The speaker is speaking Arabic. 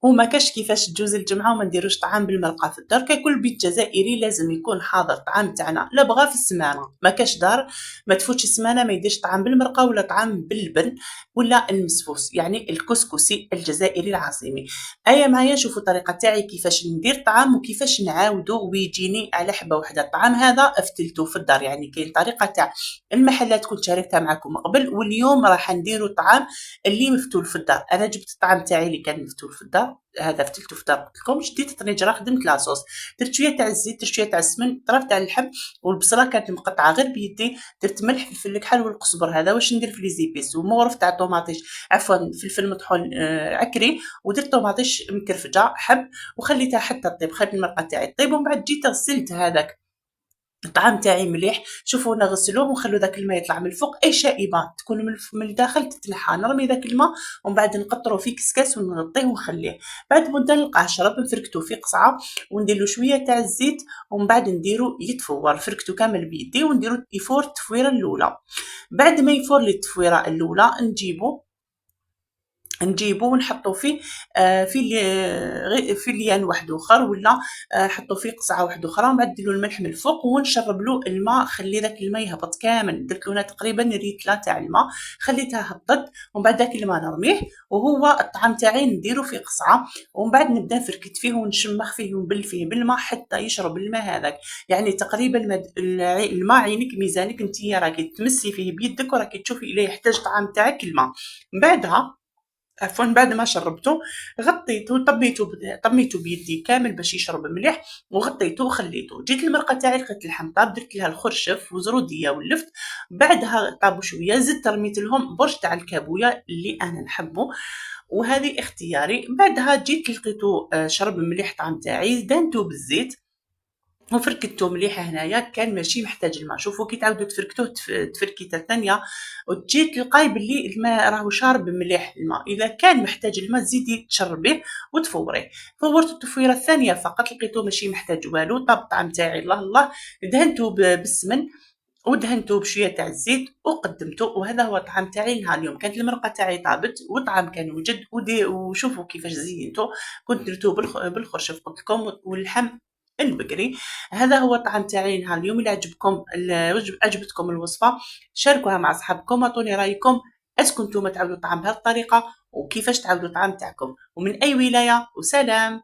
وما كاش كيفاش تجوز الجمعة وما نديروش طعام بالمرقة في الدار. ككل بيت جزائري لازم يكون حاضر طعام تاعنا لا بغا في السمانة، ما كاش دار ما تفوتش السمانة ما يديرش طعام بالمرقة ولا طعام باللبن ولا المسفوس، يعني الكسكسي الجزائري العاصمي. ايا معايا شوفوا الطريقة تاعي كيفاش ندير طعام وكيفاش نعاودو ويجيني على حبة واحدة. الطعام هذا افتلته في الدار، يعني كاين طريقة تاع المحلات كنت شاركتها معكم قبل، واليوم راح نديرو طعام اللي مفتول في الدار. انا جبت الطعام تاعي اللي كان مفتول في الدار، هذا فتلته في الدار قلت لكم، شديت الطنجره خدمت لاصوص، درت شويه تاع الزيت درت شويه تاع السمن، طرفت على اللحم والبصله كانت مقطعه غير بيدي، درت ملح فلفل الكحل والقزبر، هذا واش ندير في لي زيبيس، ومورف تاع طوماطيش عفوا فلفل مطحون عكري، ودرت طوماطيش مكرفجه حب، وخليتها حتى طيب، خليت المرقه تاعي طيب، ومن بعد جيت غسلت هذاك الطعام تاعي مليح. شوفوا نغسلوه ونخلو داك الماء يطلع من الفوق، اي شائبه تكون من الداخل تتنحى، نرمي داك الماء ومن بعد نقطرو في كسكاس ونغطيه ونخليه. بعد مده نلقاه شرب نفركتو في قصعه ونديرلو شويه تاع الزيت، ومن بعد نديرو يتفور، فركتو كامل بيدي ونديرو يفور التفويره الاولى. بعد ما يفور لي التفويره الاولى نجيبو ونحطو فيه في ليان واحد اخر، ولا حطو فيه قصعه واحده اخرى، ومن بعد نديرلو الملح من الفوق ونشرب له الماء، خلي داك الماء يهبط كامل، درت له هنا تقريبا ريتله تاع الماء، خليتها هبطت، ومن بعد داك الماء نرميه، وهو الطعام تاعي نديرو في قصعه، ومن بعد نبدا نفركت فيه ونشمخ فيه ونبل فيه بالماء حتى يشرب الماء هذاك، يعني تقريبا الماء عينك ميزانك نتيا، راكي تمسي فيه بيدك وراكي تشوفي الى يحتاج طعام تاعك الماء. من بعدها عفوا بعد ما شربته غطيته طميته بيدي كامل باش يشرب مليح، وغطيته وخليته. جيت المرقه تاعي لقيت اللحم طاب، درت لها الخرشف وزروديه ولفت، بعدها طابوا شويه زدت رميت لهم برش تاع الكابويه اللي انا نحبه، وهذه اختياري. بعدها جيت لقيته شرب مليح طعم تاعي، دهنته بالزيت وفركتو مليح، هنايا كان ماشي محتاج الماء. شوفوا كي تعاودوا تفركتوه تفركيته ثانيه وتجي تلقاي بلي الماء راهو شارب مليح الماء، اذا كان محتاج الماء زيدي تشربيه وتفوريه. فورت التفويره الثانيه فقط لقيتو ماشي محتاج والو، طاب الطعم تاعي الله الله، دهنته بالسمن ودهنته بشويه تاع الزيت وقدمته، وهذا هو الطعام تاعي نهار اليوم. كانت المرقه تاعي طابت والطعام كان وجد وشوفوا كيفاش زينته، كنت درتو بالخرشف قلت لكم واللحم البقري. هذا هو الطعام تاعي نهار اليوم. الى عجبتكم الوصفه شاركوها مع اصحابكم، اعطوني رايكم، اسكو نتوما تعاودوا الطعام بهذه الطريقه وكيفاش تعاودوا الطعام تاعكم ومن اي ولايه، وسلام.